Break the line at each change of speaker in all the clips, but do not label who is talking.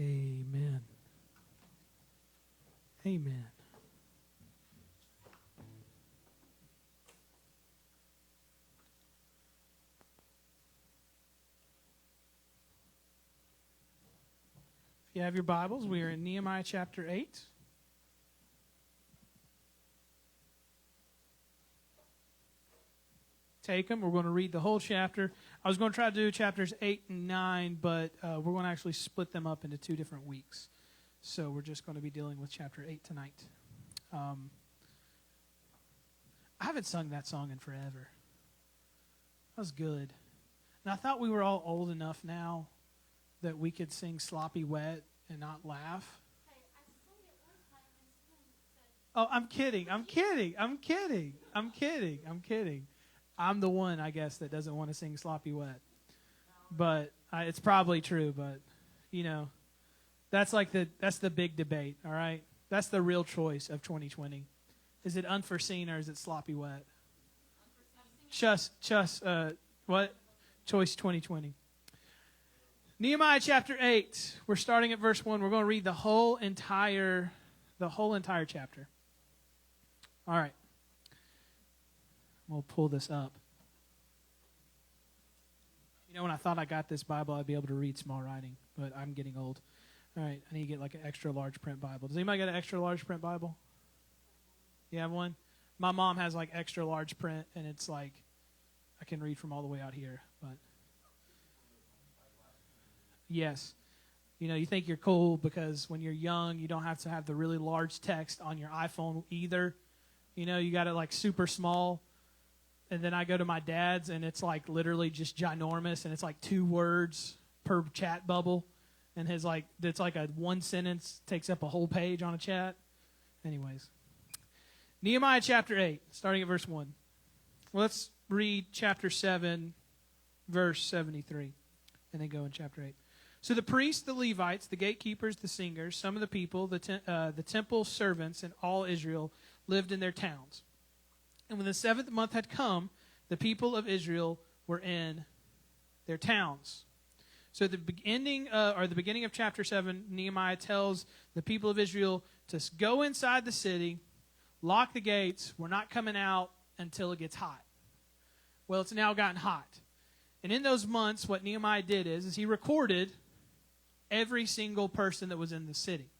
Amen. Amen. If you have your Bibles, we are in Nehemiah chapter 8. Take them. We're going to read the whole chapter. I was going to try to do chapters 8 and 9, but we're going to actually split them up into 2 different weeks. So we're just going to be dealing with chapter 8 tonight. I haven't sung that song in forever. That was good. And I thought we were all old enough now that we could sing Sloppy Wet and not laugh.
Hey, I sung it one time and someone said,
Oh, I'm kidding. I'm the one, I guess, that doesn't want to sing Sloppy Wet. But it's probably true, but, you know, that's the big debate, all right? That's the real choice of 2020. Is it unforeseen or is it sloppy wet? What? Choice 2020. Nehemiah chapter 8. We're starting at verse 1. We're going to read the whole entire chapter. All right. We'll pull this up. You know, when I thought I got this Bible, I'd be able to read small writing, but I'm getting old. All right, I need to get like an extra large print Bible. Does anybody got an extra large print Bible? You have one? My mom has like extra large print, and it's like I can read from all the way out here. But yes, you know, you think you're cool because when you're young, you don't have to have the really large text on your iPhone either. You know, you got it like super small. And then I go to my dad's, and it's like literally just ginormous, and it's like 2 words per chat bubble. And his it's like a 1 sentence takes up a whole page on a chat. Anyways. Nehemiah chapter 8, starting at verse 1. Well, let's read chapter 7, verse 73, and then go in chapter 8. So the priests, the Levites, the gatekeepers, the singers, some of the people, the temple servants, and all Israel lived in their towns. And when the 7th month had come, the people of Israel were in their towns. So the beginning of chapter 7, Nehemiah tells the people of Israel to go inside the city, lock the gates. We're not coming out until it gets hot. Well, it's now gotten hot. And in those months, what Nehemiah did is he recorded every single person that was in the city.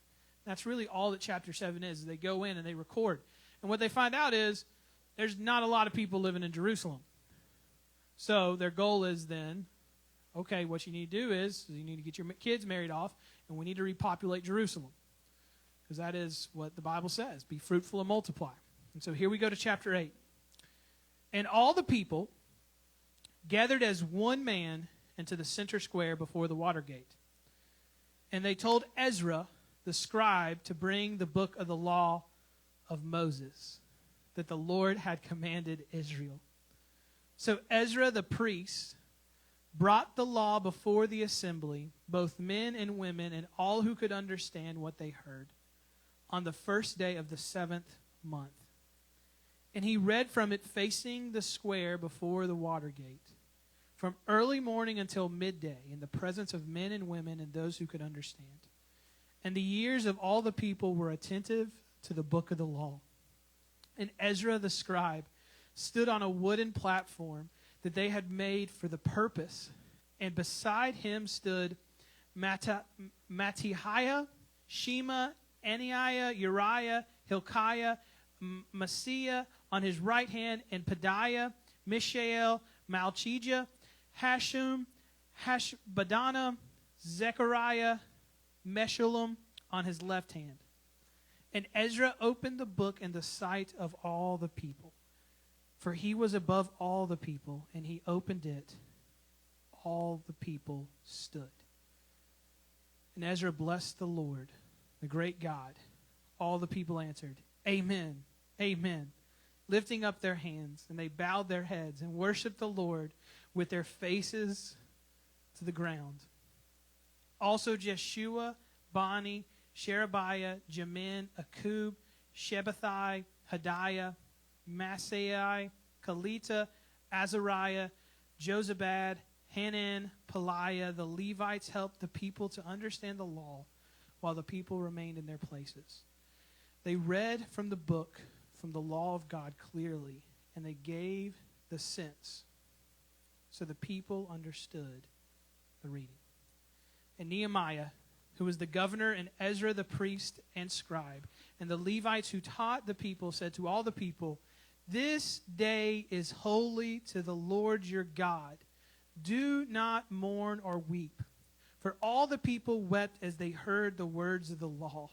That's really all that chapter 7 is. They go in and they record. And what they find out is there's not a lot of people living in Jerusalem. So their goal is then, okay, what you need to do is you need to get your kids married off, and we need to repopulate Jerusalem. Because that is what the Bible says. Be fruitful and multiply. And so here we go to chapter 8. And all the people gathered as one man into the center square before the water gate. And they told Ezra, the scribe, to bring the book of the law of Moses that the Lord had commanded Israel. So Ezra the priest brought the law before the assembly, both men and women, and all who could understand what they heard, on the first day of the 7th month. And he read from it facing the square before the water gate, from early morning until midday, in the presence of men and women and those who could understand. And the ears of all the people were attentive to the book of the law. And Ezra the scribe stood on a wooden platform that they had made for the purpose. And beside him stood Mattithiah, Shema, Ananiah, Uriah, Hilkiah, Maaseiah on his right hand, and Pedaiah, Mishael, Malchijah, Hashum, Hashbaddanah, Zechariah, Meshullam on his left hand. And Ezra opened the book in the sight of all the people, for he was above all the people, and he opened it. All the people stood. And Ezra blessed the Lord, the great God. All the people answered, Amen, Amen, lifting up their hands, and they bowed their heads and worshiped the Lord with their faces to the ground. Also Jeshua, Bani, Sherebiah, Jamin, Akub, Shabbathai, Hadiah, Maaseiah, Kelita, Azariah, Jozabad, Hanan, Peliah, the Levites helped the people to understand the law while the people remained in their places. They read from the book, from the law of God clearly, and they gave the sense so the people understood the reading. And Nehemiah, who was the governor, and Ezra the priest and scribe, and the Levites who taught the people, said to all the people, "This day is holy to the Lord your God. Do not mourn or weep." For all the people wept as they heard the words of the law.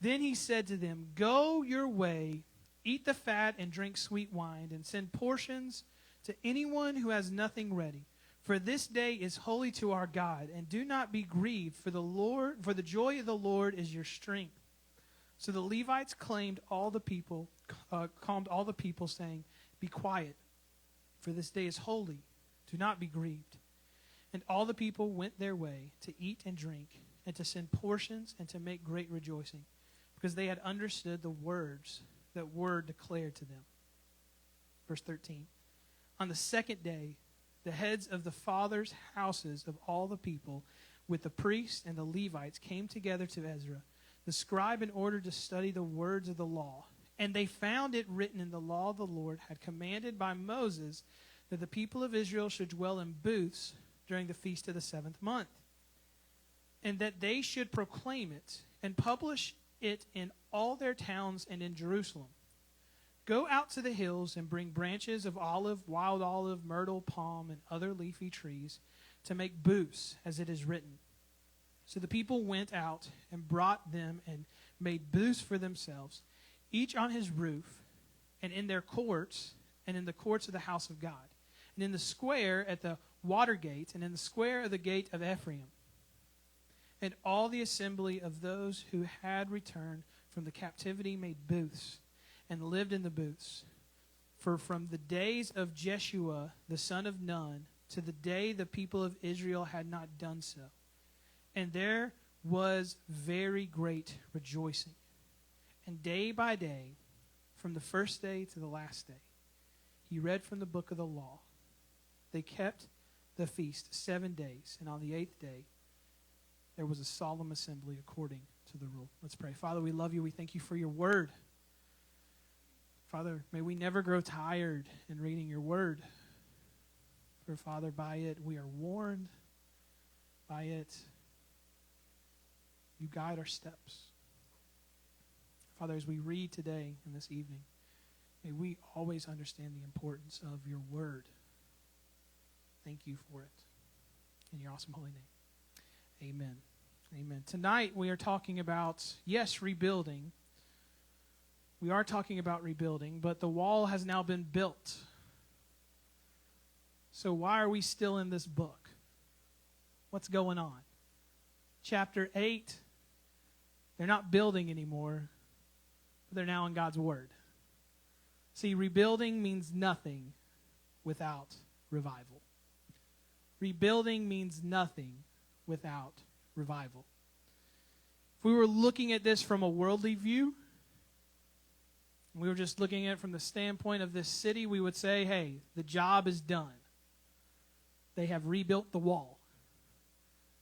Then he said to them, "Go your way, eat the fat and drink sweet wine, and send portions to anyone who has nothing ready. For this day is holy to our God, and do not be grieved, for the joy of the Lord is your strength." So the Levites calmed all the people, saying, "Be quiet, for this day is holy. Do not be grieved." And all the people went their way to eat and drink, and to send portions, and to make great rejoicing, because they had understood the words that were declared to them. Verse 13. On the second day, the heads of the fathers' houses of all the people, with the priests and the Levites, came together to Ezra, the scribe, in order to study the words of the law. And they found it written in the law the Lord had commanded by Moses, that the people of Israel should dwell in booths during the feast of the 7th month, and that they should proclaim it and publish it in all their towns and in Jerusalem. Go out to the hills and bring branches of olive, wild olive, myrtle, palm, and other leafy trees to make booths, as it is written. So the people went out and brought them and made booths for themselves, each on his roof, and in their courts, and in the courts of the house of God, and in the square at the water gate, and in the square of the gate of Ephraim. And all the assembly of those who had returned from the captivity made booths, and lived in the booths. For from the days of Jeshua the son of Nun to the day the people of Israel had not done so. And there was very great rejoicing. And day by day, from the first day to the last day, he read from the book of the law. They kept the feast 7 days, and on the 8th day, there was a solemn assembly according to the rule. Let's pray. Father, we love you. We thank you for your word. Father, may we never grow tired in reading your word. For, Father, by it we are warned. By it, you guide our steps. Father, as we read today and this evening, may we always understand the importance of your word. Thank you for it. In your awesome holy name. Amen. Amen. Tonight we are talking about, yes, rebuilding. We are talking about rebuilding, but the wall has now been built. So why are we still in this book? What's going on? Chapter 8, they're not building anymore, but they're now in God's word. See, rebuilding means nothing without revival. Rebuilding means nothing without revival. If we were looking at this from a worldly view, we were just looking at it from the standpoint of this city, we would say, hey, the job is done. They have rebuilt the wall.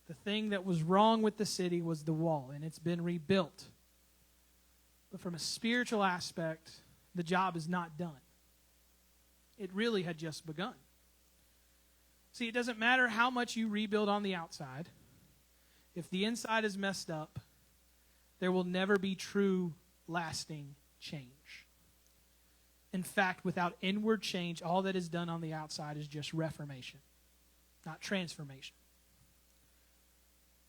The thing that was wrong with the city was the wall, and it's been rebuilt. But from a spiritual aspect, the job is not done. It really had just begun. See, it doesn't matter how much you rebuild on the outside. If the inside is messed up, there will never be true, lasting change. In fact, without inward change, all that is done on the outside is just reformation, not transformation.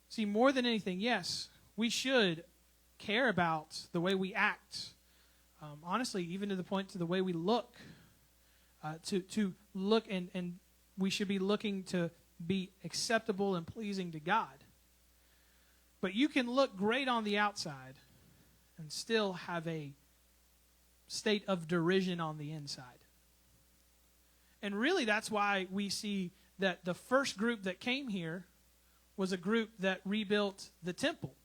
See, more than anything, yes, we should care about the way we act. Honestly, even to the point to the way we look. To look and we should be looking to be acceptable and pleasing to God. But you can look great on the outside and still have a state of derision on the inside. And really that's why we see that the first group that came here was a group that rebuilt the temple.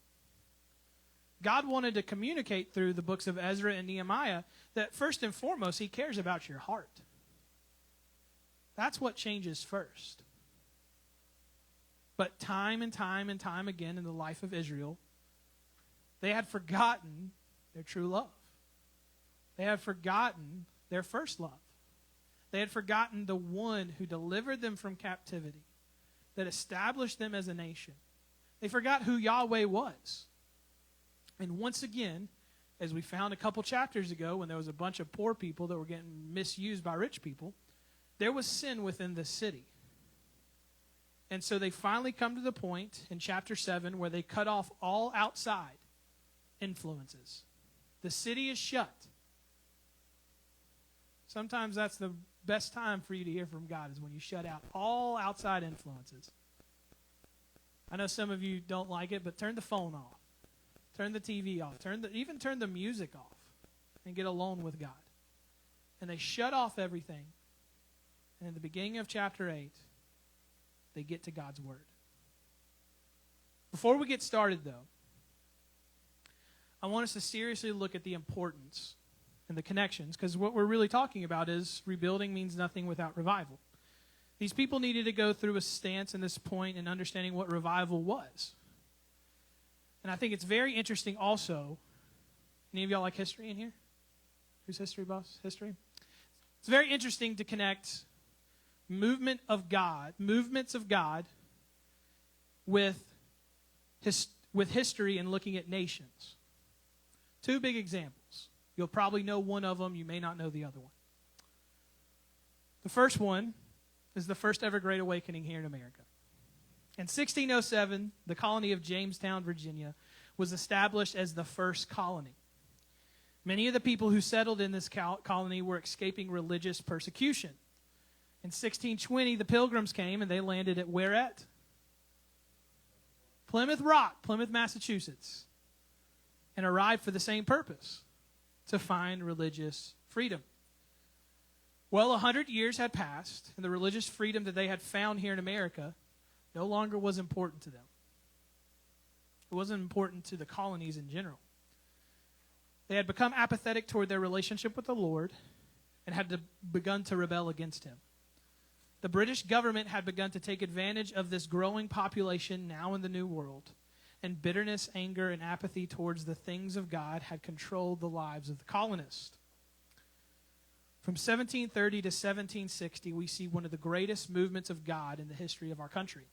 God wanted to communicate through the books of Ezra and Nehemiah that first and foremost, he cares about your heart. That's what changes first. But time and time and time again in the life of Israel, they had forgotten their true love. They had forgotten their first love. They had forgotten the one who delivered them from captivity, that established them as a nation. They forgot who Yahweh was. And once again, as we found a couple chapters ago when there was a bunch of poor people that were getting misused by rich people, there was sin within the city. And so they finally come to the point in chapter 7 where they cut off all outside influences. The city is shut. Sometimes that's the best time for you to hear from God, is when you shut out all outside influences. I know some of you don't like it, but turn the phone off. Turn the TV off. Even turn the music off and get alone with God. And they shut off everything. And in the beginning of chapter 8, they get to God's Word. Before we get started, though, I want us to seriously look at the importance and the connections, because what we're really talking about is rebuilding means nothing without revival. These people needed to go through a stance in this point in understanding what revival was. And I think it's very interesting also. Any of y'all like history in here? Who's history buffs? History? It's very interesting to connect movements of God with history and looking at nations. Two big examples. You'll probably know one of them. You may not know the other one. The first one is the first ever Great Awakening here in America. In 1607, the colony of Jamestown, Virginia, was established as the first colony. Many of the people who settled in this colony were escaping religious persecution. In 1620, the Pilgrims came, and they landed at where at? Plymouth Rock, Plymouth, Massachusetts, and arrived for the same purpose, to find religious freedom. Well, 100 years had passed, and the religious freedom that they had found here in America no longer was important to them. It wasn't important to the colonies in general. They had become apathetic toward their relationship with the Lord and had begun to rebel against Him. The British government had begun to take advantage of this growing population now in the New World, and bitterness, anger, and apathy towards the things of God had controlled the lives of the colonists. From 1730 to 1760, we see one of the greatest movements of God in the history of our country.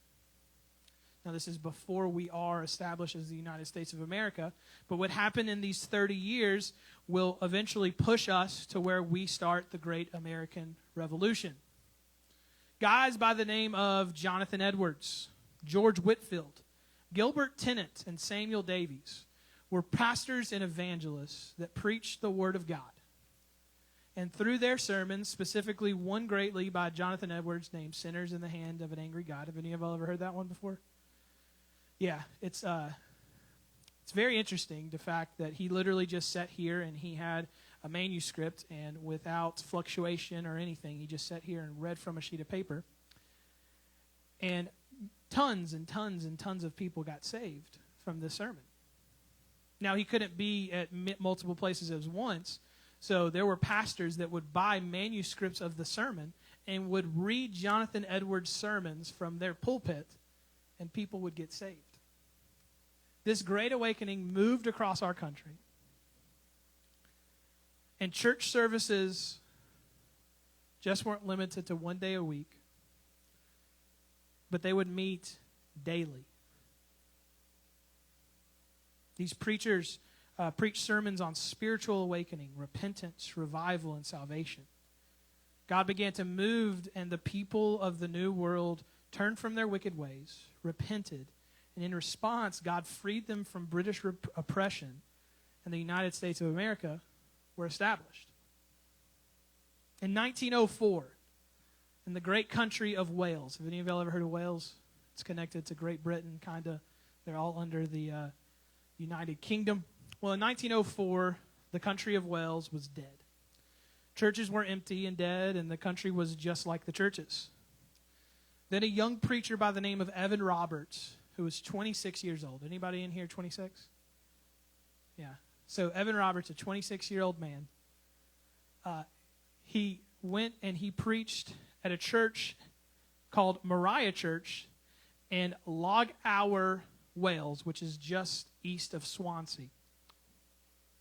Now, this is before we are established as the United States of America, but what happened in these 30 years will eventually push us to where we start the Great American Revolution. Guys by the name of Jonathan Edwards, George Whitefield, Gilbert Tennant, and Samuel Davies were pastors and evangelists that preached the Word of God. And through their sermons, specifically one greatly by Jonathan Edwards named Sinners in the Hand of an Angry God. Have any of y'all ever heard that one before? Yeah, it's very interesting, the fact that he literally just sat here and he had a manuscript, and without fluctuation or anything, he just sat here and read from a sheet of paper. And tons and tons and tons of people got saved from this sermon. Now, he couldn't be at multiple places at once, so there were pastors that would buy manuscripts of the sermon and would read Jonathan Edwards' sermons from their pulpit, and people would get saved. This Great Awakening moved across our country. And church services just weren't limited to one day a week, but they would meet daily. These preachers preached sermons on spiritual awakening, repentance, revival, and salvation. God began to move, and the people of the New World turned from their wicked ways, repented, and in response, God freed them from British oppression, and the United States of America were established. In 1904, in the great country of Wales, have any of y'all ever heard of Wales? It's connected to Great Britain, kind of. They're all under the United Kingdom. Well, in 1904, the country of Wales was dead. Churches were empty and dead, and the country was just like the churches. Then a young preacher by the name of Evan Roberts, who was 26 years old. Anybody in here 26? Yeah. So Evan Roberts, a 26-year-old man, he went and he preached at a church called Moriah Church in Log Hour, Wales, which is just east of Swansea.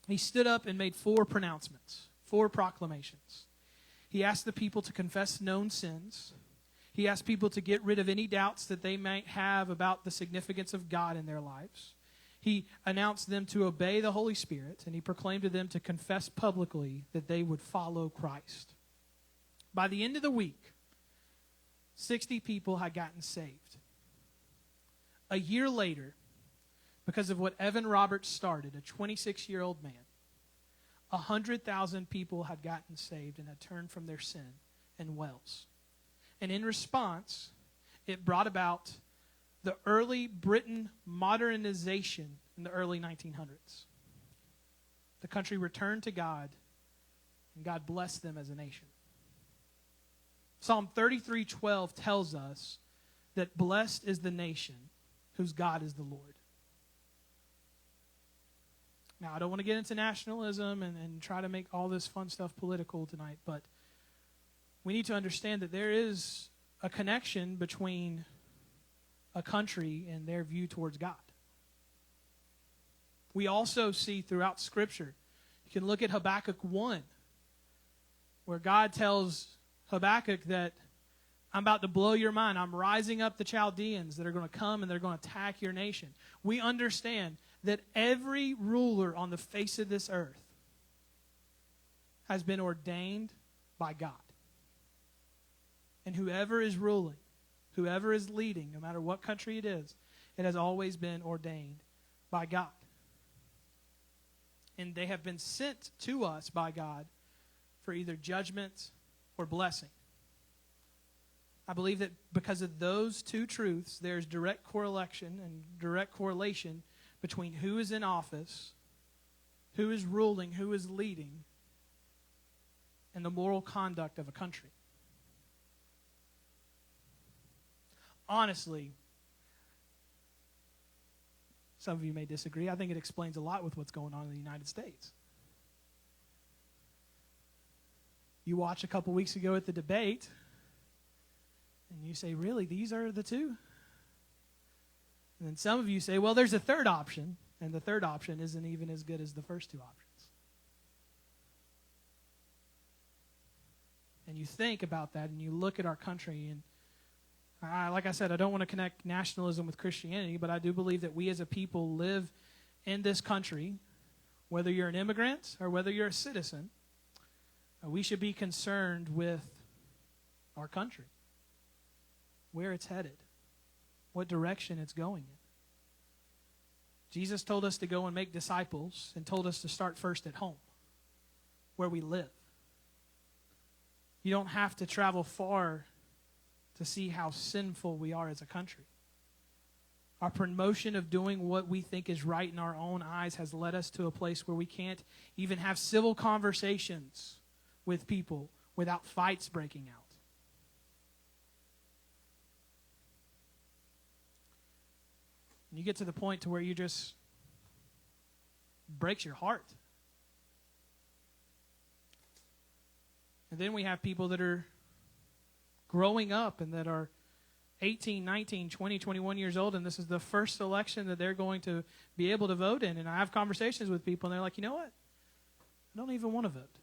He stood up and made 4 pronouncements, 4 proclamations. He asked the people to confess known sins. He asked people to get rid of any doubts that they might have about the significance of God in their lives. He announced them to obey the Holy Spirit, and he proclaimed to them to confess publicly that they would follow Christ. By the end of the week, 60 people had gotten saved. A year later, because of what Evan Roberts started, a 26-year-old man, 100,000 people had gotten saved and had turned from their sin in Wales. And in response, it brought about the early Britain modernization in the early 1900s. The country returned to God, and God blessed them as a nation. Psalm 33:12 tells us that blessed is the nation whose God is the Lord. Now, I don't want to get into nationalism and try to make all this fun stuff political tonight, but we need to understand that there is a connection between a country and their view towards God. We also see throughout Scripture, you can look at Habakkuk 1, where God tells Habakkuk that I'm about to blow your mind. I'm rising up the Chaldeans that are going to come and they're going to attack your nation. We understand that every ruler on the face of this earth has been ordained by God. And whoever is ruling, whoever is leading, no matter what country it has always been ordained by God. And they have been sent to us by God for either judgment or blessing. I believe that because of those 2 truths, there's direct correlation and direct correlation between who is in office, who is ruling, who is leading, and the moral conduct of a country. Honestly, some of you may disagree. I think it explains a lot with what's going on in the United States. You watch a couple weeks ago at the debate, and you say, really, these are the 2? And then some of you say, well, there's a third option, and the third option isn't even as good as the first 2 options. And you think about that, and you look at our country, and like I said, I don't want to connect nationalism with Christianity, but I do believe that we as a people live in this country, whether you're an immigrant or whether you're a citizen, we should be concerned with our country, where it's headed, what direction it's going in. Jesus told us to go and make disciples and told us to start first at home, where we live. You don't have to travel far to see how sinful we are as a country. Our promotion of doing what we think is right in our own eyes has led us to a place where we can't even have civil conversations with people without fights breaking out. And you get to the point to where you just breaks your heart. And then we have people that are growing up and that are 18, 19, 20, 21 years old, and this is the first election that they're going to be able to vote in. And I have conversations with people, and they're like, you know what? I don't even want to vote.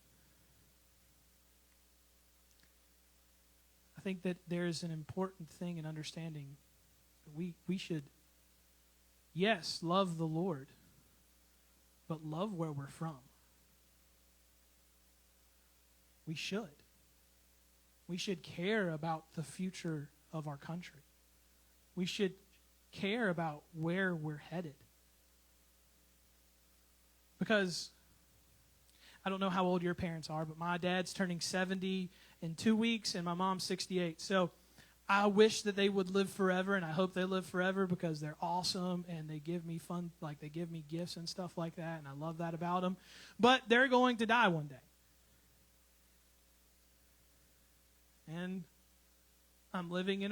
I think that there's an important thing in understanding that we should, yes, love the Lord, but love where we're from. We should. We should care about the future of our country. We should care about where we're headed. Because I don't know how old your parents are, but my dad's turning 70 in 2 weeks, and my mom's 68. So I wish that they would live forever, and I hope they live forever because they're awesome, and they give me fun, like they give me gifts and stuff like that, and I love that about them. But they're going to die one day. And I'm living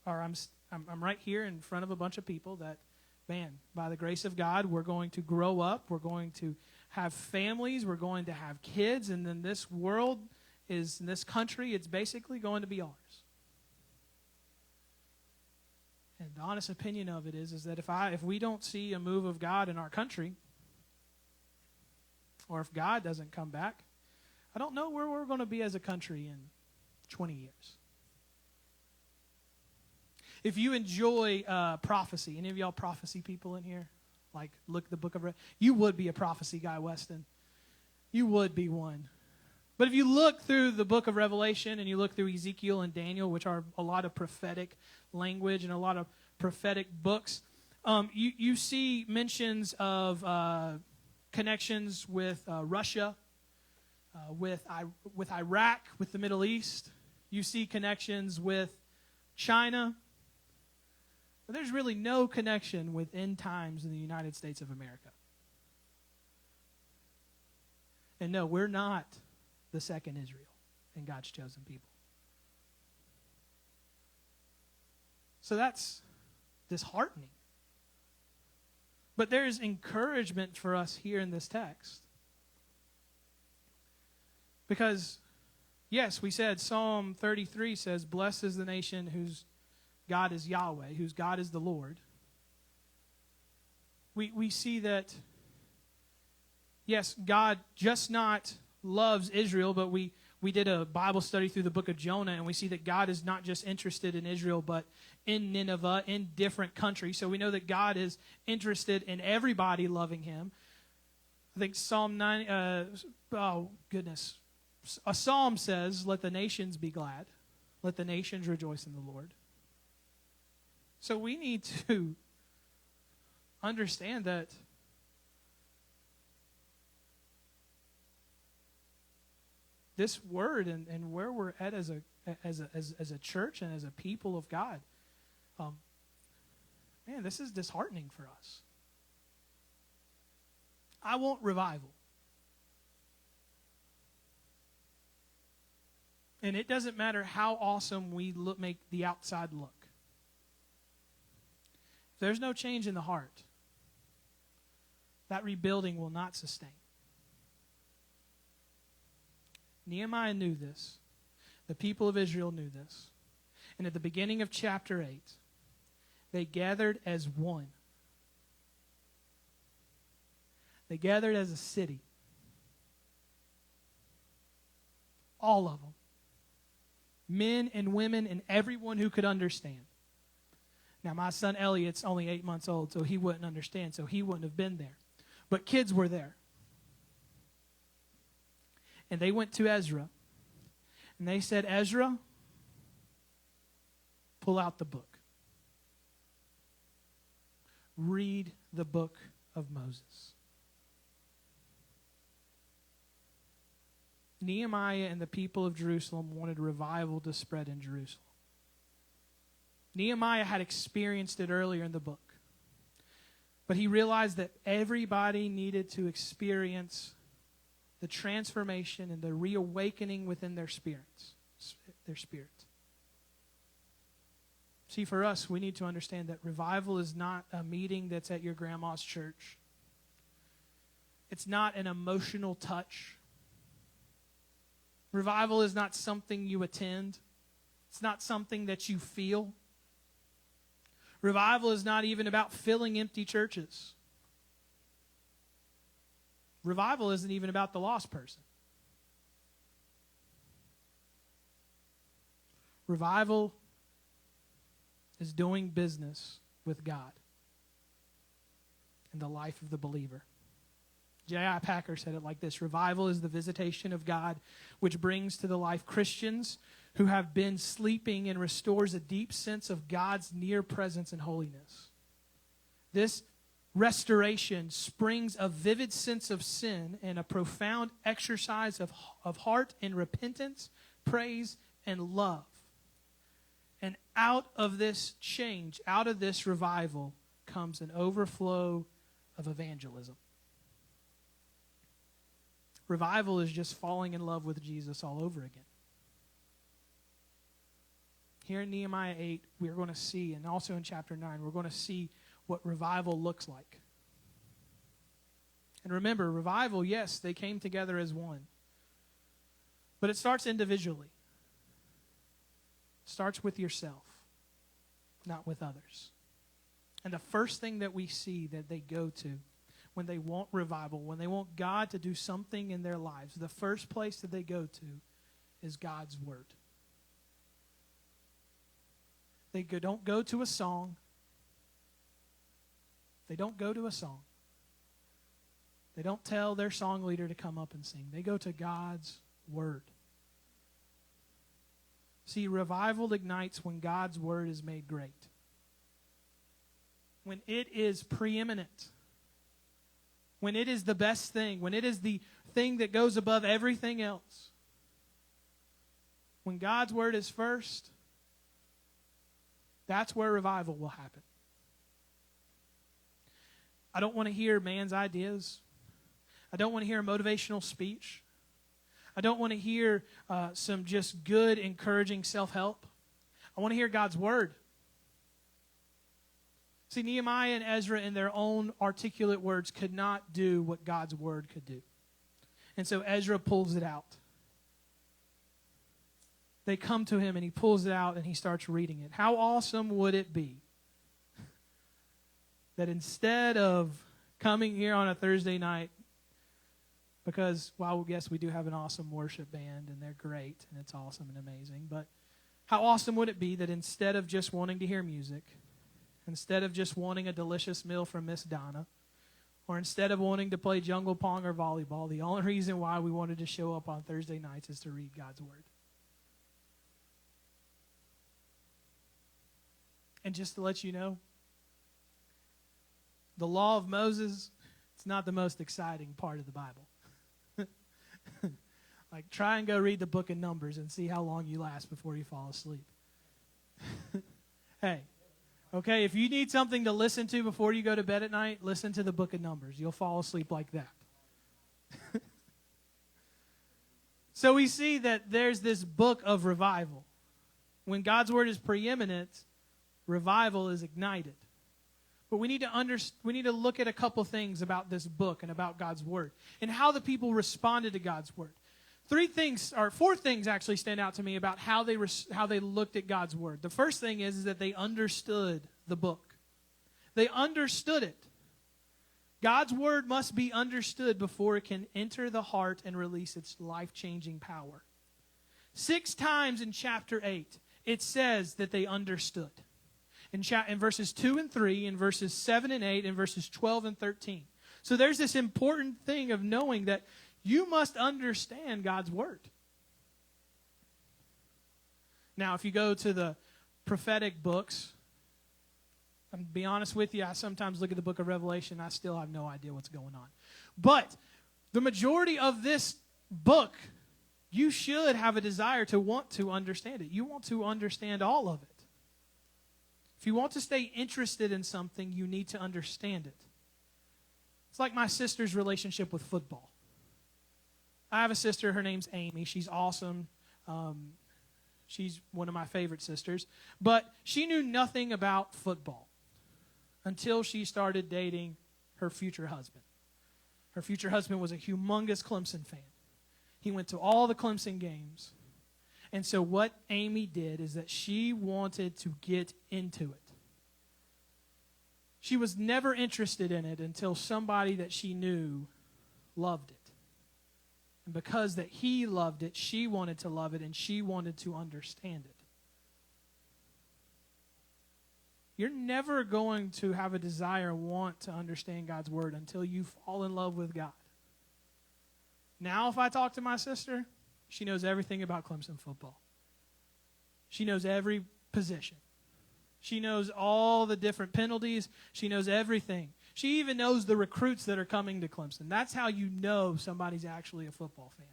I'm right here in front of a bunch of people that, man, by the grace of God, we're going to grow up, we're going to have families, we're going to have kids, and then this world is, in this country, it's basically going to be ours. And the honest opinion of it is that if we don't see a move of God in our country, or if God doesn't come back, I don't know where we're going to be as a country in 20 years. If you enjoy prophecy, any of y'all prophecy people in here? Like, look the book of you would be a prophecy guy, Weston. You would be one. But if you look through the book of Revelation and you look through Ezekiel and Daniel, which are a lot of prophetic language and a lot of prophetic books, you see mentions of connections with Russia, with Iraq, with the Middle East. You see connections with China. But there's really no connection with end times in the United States of America. And no, we're not the second Israel and God's chosen people. So that's disheartening. But there's encouragement for us here in this text. Because, yes, we said Psalm 33 says, "Blessed is the nation whose God is Yahweh, whose God is the Lord." We see that, yes, God just not loves Israel, but we did a Bible study through the book of Jonah, and we see that God is not just interested in Israel, but in Nineveh, in different countries. So we know that God is interested in everybody loving him. I think Psalm 9, a psalm says, "Let the nations be glad. Let the nations rejoice in the Lord." So we need to understand that this word and where we're at as a church and as a people of God, man, this is disheartening for us. I want revival. And it doesn't matter how awesome we make the outside look. If there's no change in the heart, that rebuilding will not sustain. Nehemiah knew this. The people of Israel knew this. And at the beginning of chapter 8, they gathered as one. They gathered as a city. All of them. Men and women and everyone who could understand. Now, my son Elliot's only 8 months old, so he wouldn't understand, so he wouldn't have been there. But kids were there. And they went to Ezra. And they said, "Ezra, pull out the book. Read the book of Moses." Nehemiah and the people of Jerusalem wanted revival to spread in Jerusalem. Nehemiah had experienced it earlier in the book. But he realized that everybody needed to experience the transformation and the reawakening within their spirits. See, for us, we need to understand that revival is not a meeting that's at your grandma's church. It's not an emotional touch. Revival is not something you attend. It's not something that you feel. Revival is not even about filling empty churches. Revival isn't even about the lost person. Revival is doing business with God in the life of the believer. J.I. Packer said it like this: revival is the visitation of God which brings to the life Christians who have been sleeping and restores a deep sense of God's near presence and holiness. This restoration springs a vivid sense of sin and a profound exercise of heart in repentance, praise, and love. And out of this change, out of this revival, comes an overflow of evangelism. Revival is just falling in love with Jesus all over again. Here in Nehemiah 8, we're going to see, and also in chapter 9, we're going to see what revival looks like. And remember, revival, yes, they came together as one. But it starts individually. It starts with yourself, not with others. And the first thing that we see that they go to when they want revival, when they want God to do something in their lives, the first place that they go to is God's Word. Don't go to a song. They don't go to a song. They don't tell their song leader to come up and sing. They go to God's Word. See, revival ignites when God's Word is made great. When it is preeminent. When it is the best thing. When it is the thing that goes above everything else. When God's Word is first, that's where revival will happen. I don't want to hear man's ideas. I don't want to hear a motivational speech. I don't want to hear some just good, encouraging self-help. I want to hear God's Word. See, Nehemiah and Ezra in their own articulate words could not do what God's Word could do. And so Ezra pulls it out. They come to him and he pulls it out and he starts reading it. How awesome would it be that instead of coming here on a Thursday night, because while yes, we do have an awesome worship band and they're great and it's awesome and amazing, but how awesome would it be that instead of just wanting to hear music, instead of just wanting a delicious meal from Miss Donna, or instead of wanting to play jungle pong or volleyball, the only reason why we wanted to show up on Thursday nights is to read God's Word. And just to let you know, the law of Moses, it's not the most exciting part of the Bible. Like, try and go read the book of Numbers and see how long you last before you fall asleep. Hey, okay, if you need something to listen to before you go to bed at night, listen to the book of Numbers. You'll fall asleep like that. So we see that there's this book of revival. When God's Word is preeminent, revival is ignited. But we need to look at a couple things about this book and about God's Word and how the people responded to God's Word. Four things actually stand out to me about how they looked at God's Word. The first thing is that they understood the book. They understood it. God's Word must be understood before it can enter the heart and release its life-changing power. 6 times in chapter 8, it says that they understood. In verses 2 and 3, in verses 7 and 8, in verses 12 and 13. So there's this important thing of knowing that you must understand God's Word. Now, if you go to the prophetic books, I'm going to be honest with you, I sometimes look at the book of Revelation, I still have no idea what's going on. But the majority of this book, you should have a desire to want to understand it. You want to understand all of it. If you want to stay interested in something, you need to understand it. It's like my sister's relationship with football. I have a sister, her name's Amy. She's awesome. She's one of my favorite sisters. But she knew nothing about football until she started dating her future husband. Her future husband was a humongous Clemson fan. He went to all the Clemson games. And so what Amy did is that she wanted to get into it. She was never interested in it until somebody that she knew loved it. And because that he loved it, she wanted to love it and she wanted to understand it. You're never going to have a desire and want to understand God's Word until you fall in love with God. Now, if I talk to my sister, she knows everything about Clemson football. She knows every position. She knows all the different penalties. She knows everything. She even knows the recruits that are coming to Clemson. That's how you know somebody's actually a football fan.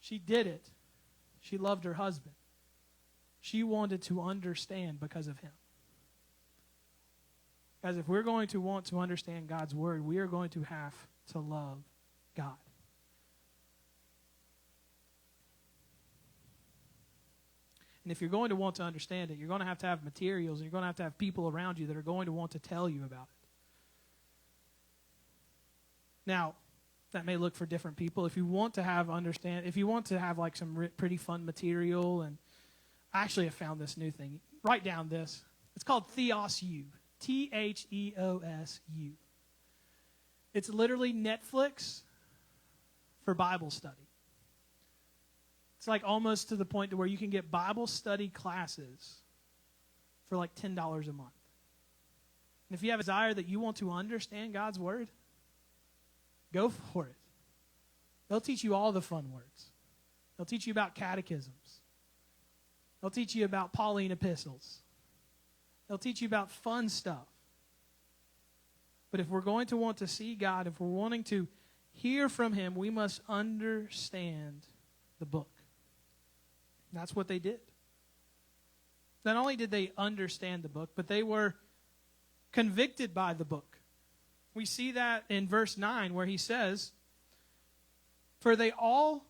She did it. She loved her husband. She wanted to understand because of him. Guys, if we're going to want to understand God's Word, we are going to have to love God. And if you're going to want to understand it, you're going to have materials, and you're going to have people around you that are going to want to tell you about it. Now, that may look for different people. If you want to have like some pretty fun material, and I actually have found this new thing. Write down this. It's called Theos U. Theosu. It's literally Netflix for Bible study. It's like almost to the point to where you can get Bible study classes for like $10 a month. And if you have a desire that you want to understand God's Word, go for it. They'll teach you all the fun words. They'll teach you about catechisms. They'll teach you about Pauline epistles. They'll teach you about fun stuff. But if we're going to want to see God, if we're wanting to hear from Him, we must understand the book. And that's what they did. Not only did they understand the book, but they were convicted by the book. We see that in verse 9 where he says, for they all...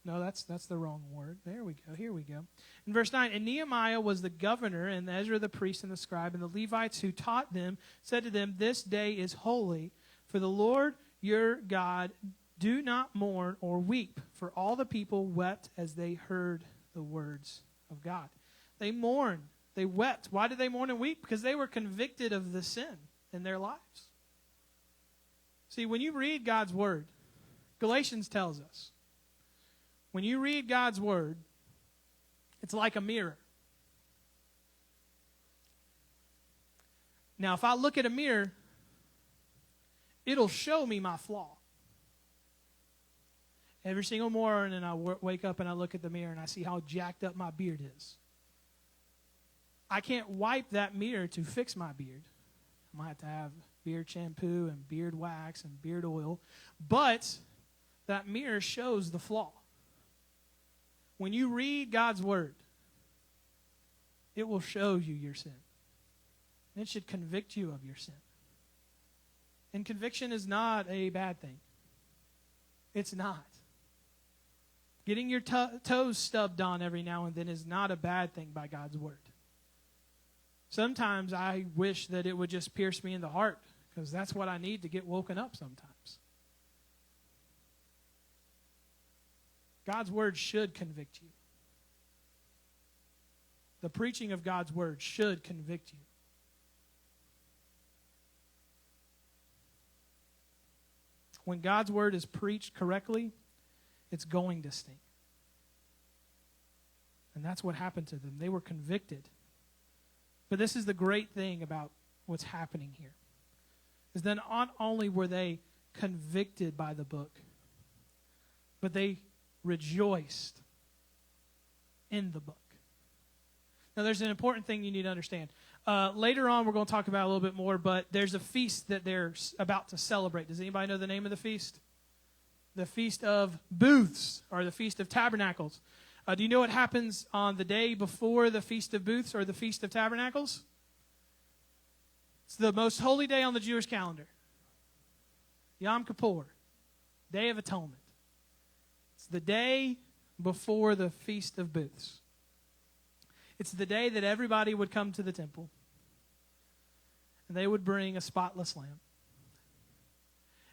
No, that's the wrong word. There we go. Here we go. In verse 9, and Nehemiah was the governor, and Ezra the priest and the scribe, and the Levites who taught them said to them, this day is holy, for the Lord your God. Do not mourn or weep. For all the people wept as they heard the words of God. They mourned. They wept. Why did they mourn and weep? Because they were convicted of the sin in their lives. See, when you read God's word, Galatians tells us, when you read God's word, it's like a mirror. Now, if I look at a mirror, it'll show me my flaw. Every single morning I wake up and I look at the mirror and I see how jacked up my beard is. I can't wipe that mirror to fix my beard. I might have to have beard shampoo and beard wax and beard oil. But that mirror shows the flaw. When you read God's word, it will show you your sin. It should convict you of your sin. And conviction is not a bad thing. It's not. Getting your toes stubbed on every now and then is not a bad thing by God's word. Sometimes I wish that it would just pierce me in the heart, because that's what I need to get woken up sometimes. God's word should convict you. The preaching of God's word should convict you. When God's word is preached correctly, it's going to sting. And that's what happened to them. They were convicted. But this is the great thing about what's happening here, is that not only were they convicted by the book, but they rejoiced in the book. Now, there's an important thing you need to understand. Later on, we're going to talk about it a little bit more, but there's a feast that they're about to celebrate. Does anybody know the name of the feast? The Feast of Booths, or the Feast of Tabernacles. Do you know what happens on the day before the Feast of Booths or the Feast of Tabernacles? It's the most holy day on the Jewish calendar. Yom Kippur, Day of Atonement. It's the day before the Feast of Booths. It's the day that everybody would come to the temple, and they would bring a spotless lamb.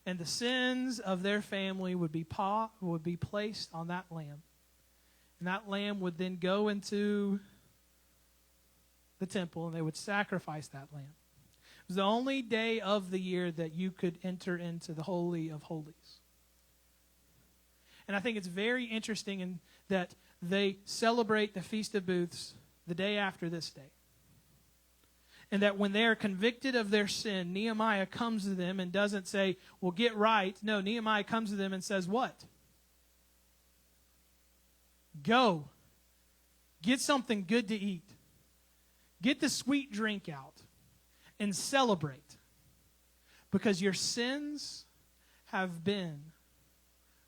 And the sins of their family would be placed on that lamb. And that lamb would then go into the temple, and they would sacrifice that lamb. It was the only day of the year that you could enter into the Holy of Holies. And I think it's very interesting in that they celebrate the Feast of Booths the day after this day. And that when they are convicted of their sin, Nehemiah comes to them and doesn't say, well, get right. No, Nehemiah comes to them and says, what? Go. Get something good to eat. Get the sweet drink out and celebrate, because your sins have been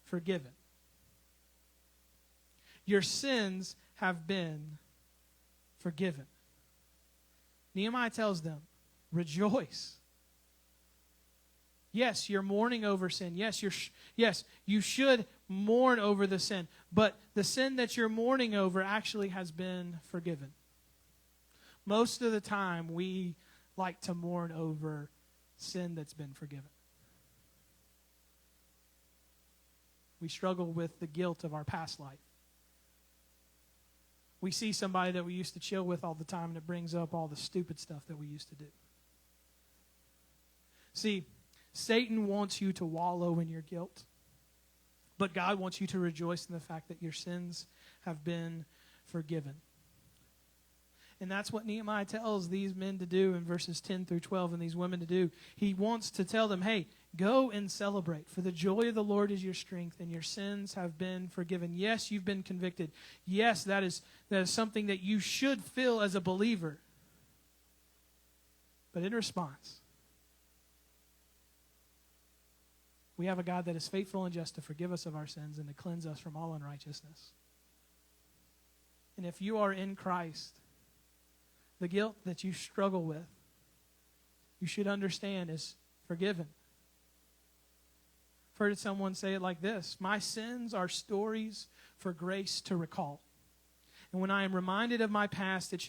forgiven. Your sins have been forgiven. Nehemiah tells them, rejoice. Yes, you're mourning over sin. Yes, you should mourn over the sin. But the sin that you're mourning over actually has been forgiven. Most of the time, we like to mourn over sin that's been forgiven. We struggle with the guilt of our past life. we see somebody that we used to chill with all the time, and it brings up all the stupid stuff that we used to do. See, Satan wants you to wallow in your guilt, but God wants you to rejoice in the fact that your sins have been forgiven. And that's what Nehemiah tells these men to do in verses 10 through 12 and these women to do. He wants to tell them, hey, go and celebrate, for the joy of the Lord is your strength, and your sins have been forgiven. Yes, you've been convicted. Yes, that is something that you should feel as a believer. But in response, we have a God that is faithful and just to forgive us of our sins and to cleanse us from all unrighteousness. And if you are in Christ, the guilt that you struggle with, you should understand is forgiven. I've heard someone say it like this: my sins are stories for grace to recall. And when I am reminded of my past, it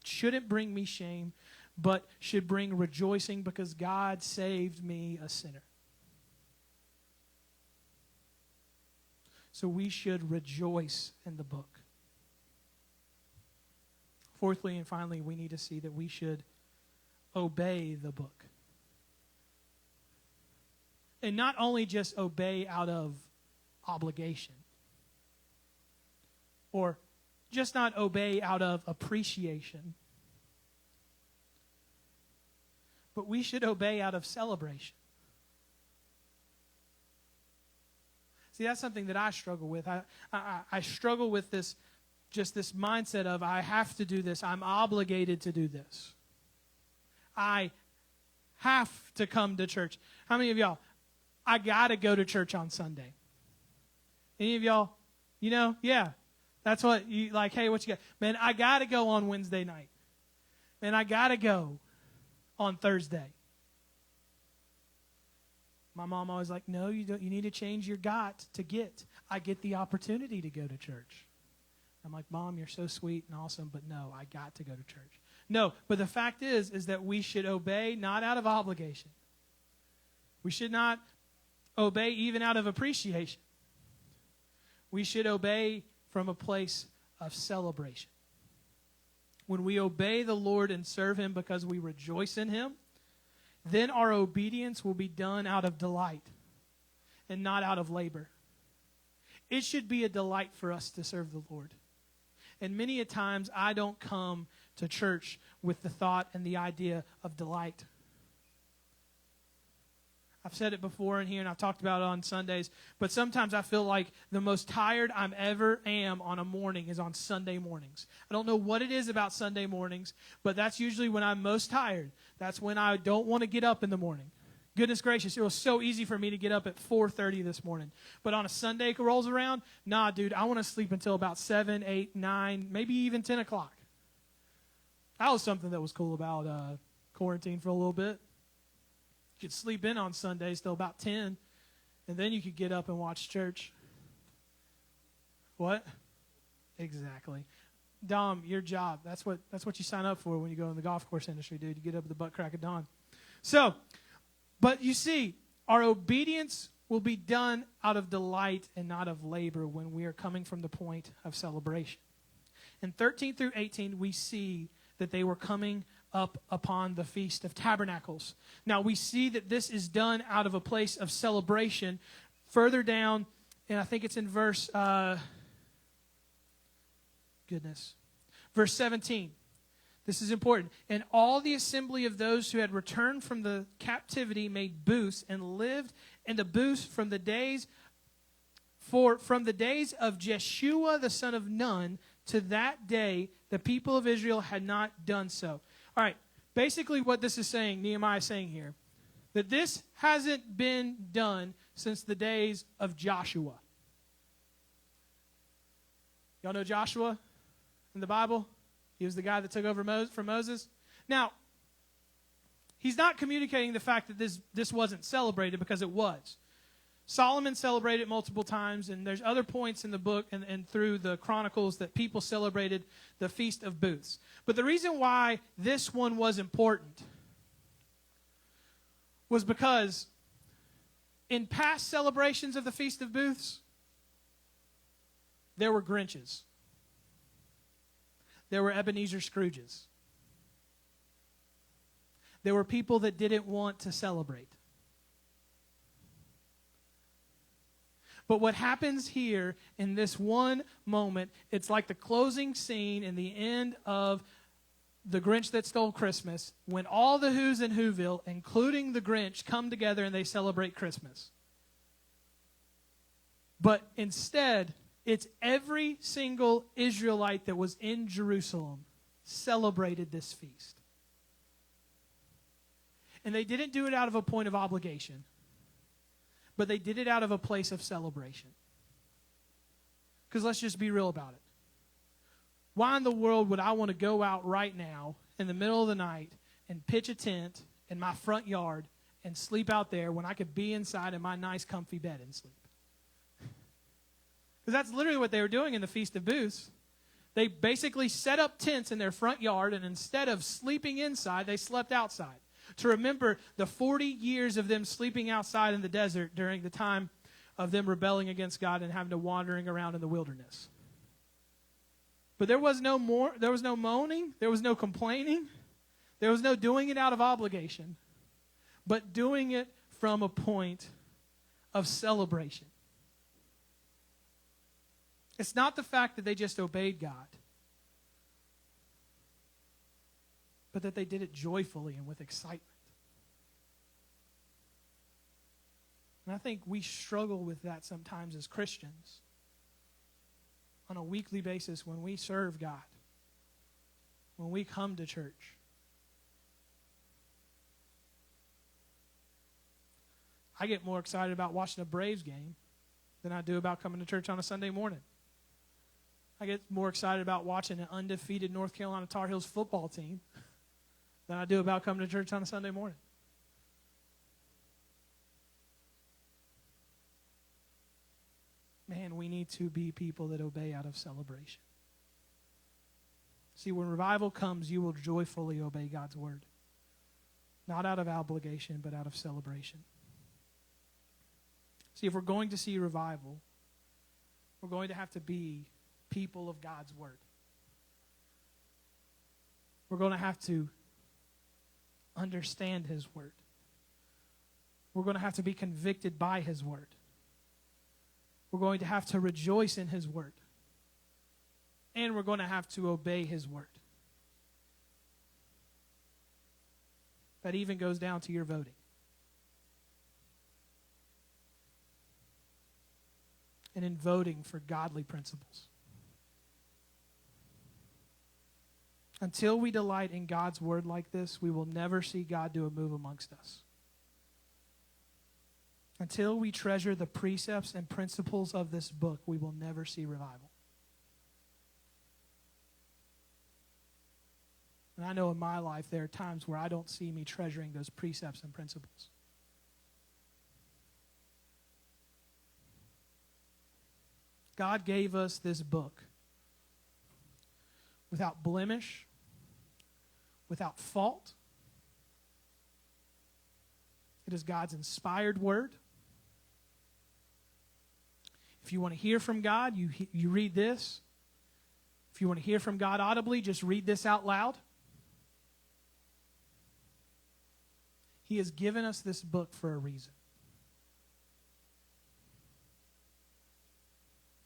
shouldn't bring me shame, but should bring rejoicing because God saved me, a sinner. So we should rejoice in the book. Fourthly and finally, we need to see that we should obey the book. And not only just obey out of obligation, or just not obey out of appreciation, but we should obey out of celebration. See, that's something that I struggle with. I struggle with this mindset of I have to do this. I'm obligated to do this. I have to come to church. How many of y'all, I got to go to church on Sunday? Any of y'all, yeah. That's what you like, hey, what you got? Man, I got to go on Wednesday night. Man, I got to go on Thursday. My mom always like, no, you don't. You need to change your got to get. I get the opportunity to go to church. I'm like, Mom, you're so sweet and awesome, but no, I got to go to church. No, but the fact is that we should obey not out of obligation. We should not obey even out of appreciation. We should obey from a place of celebration. When we obey the Lord and serve Him because we rejoice in Him, then our obedience will be done out of delight and not out of labor. It should be a delight for us to serve the Lord. And many a times I don't come to church with the thought and the idea of delight. I've said it before in here, and I've talked about it on Sundays, but sometimes I feel like the most tired I'm ever am on a morning is on Sunday mornings. I don't know what it is about Sunday mornings, but that's usually when I'm most tired. That's when I don't want to get up in the morning. Goodness gracious, it was so easy for me to get up at 4:30 this morning. But on a Sunday it rolls around, nah, dude, I want to sleep until about 7, 8, 9, maybe even 10 o'clock. That was something that was cool about quarantine for a little bit. You could sleep in on Sundays till about 10, and then you could get up and watch church. What? Exactly. Dom, your job, that's what you sign up for when you go in the golf course industry, dude. You get up at the butt crack of dawn. So, but you see, our obedience will be done out of delight and not of labor when we are coming from the point of celebration. In 13 through 18, we see that they were coming up upon the Feast of Tabernacles. Now, we see that this is done out of a place of celebration. Further down, and I think it's in verse 17. This is important. And all the assembly of those who had returned from the captivity made booths and lived in the booths from the days of Jeshua the son of Nun to that day the people of Israel had not done so. All right, basically what this is saying, Nehemiah is saying here, that this hasn't been done since the days of Joshua. Y'all know Joshua in the Bible? He was the guy that took over from Moses. Now, he's not communicating the fact that this wasn't celebrated, because it was. Solomon celebrated multiple times, and there's other points in the book and through the Chronicles that people celebrated the Feast of Booths. But the reason why this one was important was because in past celebrations of the Feast of Booths, there were Grinches. there were Ebenezer Scrooges. There were people that didn't want to celebrate. But what happens here in this one moment, it's like the closing scene in the end of The Grinch That Stole Christmas, when all the Who's in Whoville, including the Grinch, come together and they celebrate Christmas. But instead, it's every single Israelite that was in Jerusalem celebrated this feast. And they didn't do it out of a point of obligation, but they did it out of a place of celebration. Because let's just be real about it. Why in the world would I want to go out right now in the middle of the night and pitch a tent in my front yard and sleep out there when I could be inside in my nice comfy bed and sleep? Because that's literally what they were doing in the Feast of Booths. They basically set up tents in their front yard, and instead of sleeping inside, they slept outside. To remember the 40 years of them sleeping outside in the desert during the time of them rebelling against God and having to wandering around in the wilderness. But there was no moaning, there was no complaining, there was no doing it out of obligation, but doing it from a point of celebration. It's not the fact that they just obeyed God, but that they did it joyfully and with excitement. And I think we struggle with that sometimes as Christians on a weekly basis when we serve God, when we come to church. I get more excited about watching a Braves game than I do about coming to church on a Sunday morning. I get more excited about watching an undefeated North Carolina Tar Heels football team than I do about coming to church on a Sunday morning. Man, we need to be people that obey out of celebration. See, when revival comes, you will joyfully obey God's word. Not out of obligation, but out of celebration. See, if we're going to see revival, we're going to have to be people of God's word. We're going to have to understand his word. We're going to have to be convicted by his word. We're going to have to rejoice in his word. And we're going to have to obey his word. That even goes down to your voting. And in voting for godly principles. Until we delight in God's word like this, we will never see God do a move amongst us. Until we treasure the precepts and principles of this book, we will never see revival. And I know in my life there are times where I don't see me treasuring those precepts and principles. God gave us this book without blemish, without fault. It is God's inspired word. If you want to hear from God, you read this. If you want to hear from God audibly, just read this out loud. He has given us this book for a reason.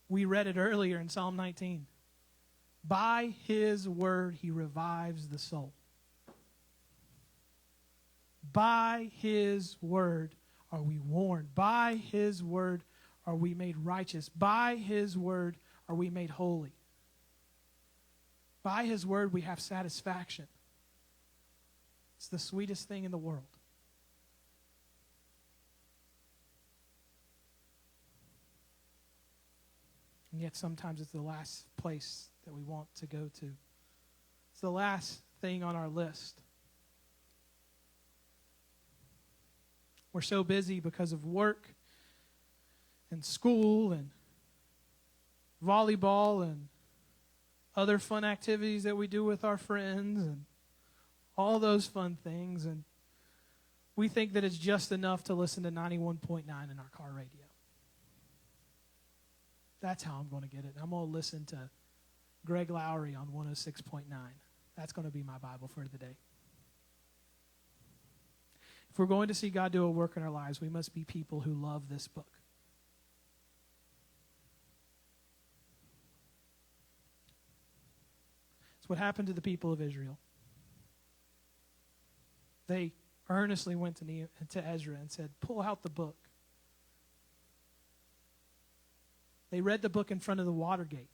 We read it earlier in Psalm 19. By his word he revives the soul. By his word are we warned. By his word are we made righteous. By his word are we made holy. By his word we have satisfaction. It's the sweetest thing in the world. And yet sometimes it's the last place that we want to go to. It's the last thing on our list. We're so busy because of work and school and volleyball and other fun activities that we do with our friends and all those fun things. And we think that it's just enough to listen to 91.9 in our car radio. That's how I'm going to get it. I'm going to listen to Greg Lowry on 106.9. That's going to be my Bible for the day. If we're going to see God do a work in our lives, we must be people who love this book. It's what happened to the people of Israel. They earnestly went to Ezra and said, pull out the book. They read the book in front of the Watergate.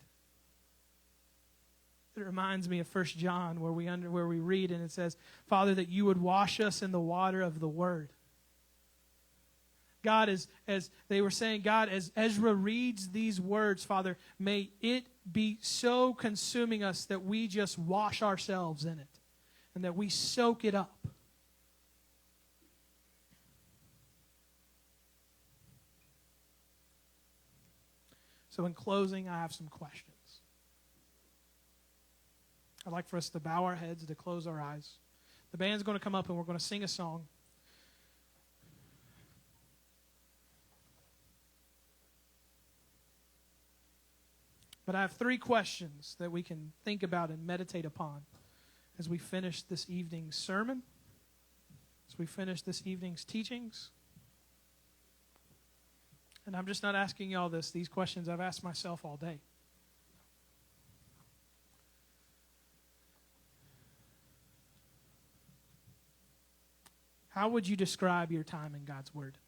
It reminds me of 1 John where we read and it says, Father, that you would wash us in the water of the word. God, as they were saying, God, as Ezra reads these words, Father, may it be so consuming us that we just wash ourselves in it and that we soak it up. So in closing, I have some questions. I'd like for us to bow our heads, to close our eyes. The band's going to come up and we're going to sing a song. But I have 3 questions that we can think about and meditate upon as we finish this evening's sermon, as we finish this evening's teachings. And I'm just not asking y'all these questions I've asked myself all day. How would you describe your time in God's Word?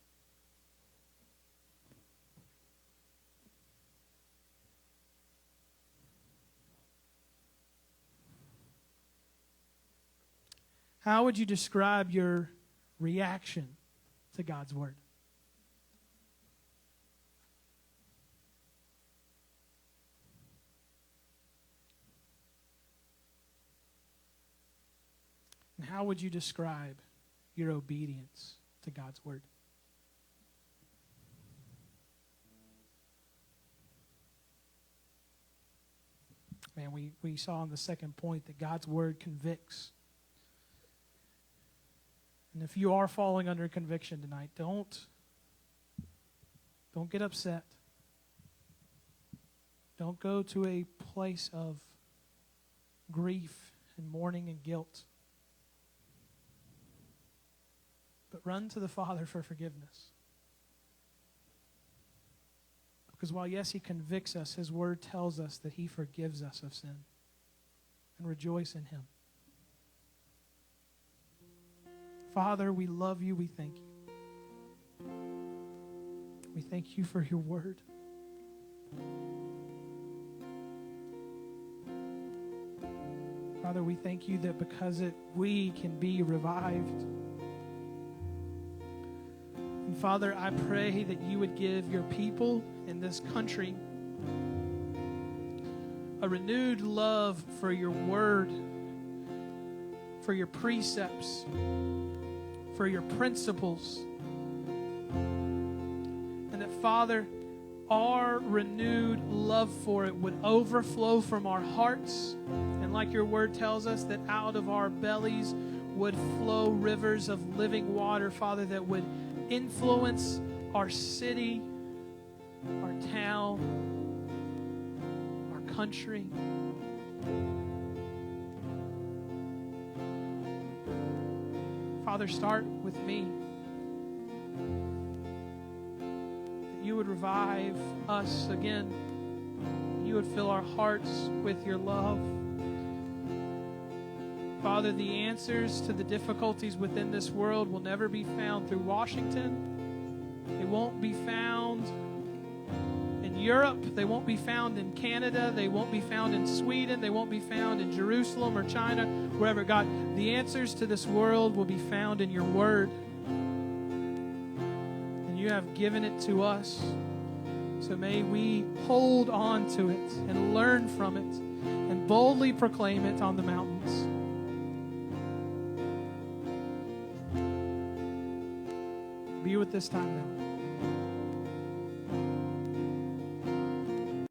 How would you describe your reaction to God's Word? And how would you describe your obedience to God's Word? Man, we saw in the second point that God's Word convicts. And if you are falling under conviction tonight, don't get upset. Don't go to a place of grief and mourning and guilt. But run to the Father for forgiveness. Because while, yes, He convicts us, His Word tells us that He forgives us of sin. And rejoice in Him. Father, we love You. We thank You. We thank You for Your Word. Father, we thank You that because we can be revived. And Father, I pray that You would give Your people in this country a renewed love for Your Word, for Your precepts, for Your principles. And that, Father, our renewed love for it would overflow from our hearts. And like Your Word tells us, that out of our bellies would flow rivers of living water, Father, that would influence our city, our town, our country. Father, start with me. That You would revive us again. You would fill our hearts with Your love. Father, the answers to the difficulties within this world will never be found through Washington. They won't be found in Europe. They won't be found in Canada. They won't be found in Sweden. They won't be found in Jerusalem or China, wherever. God, the answers to this world will be found in Your Word. And You have given it to us. So may we hold on to it and learn from it and boldly proclaim it on the mountains. Be with this time now.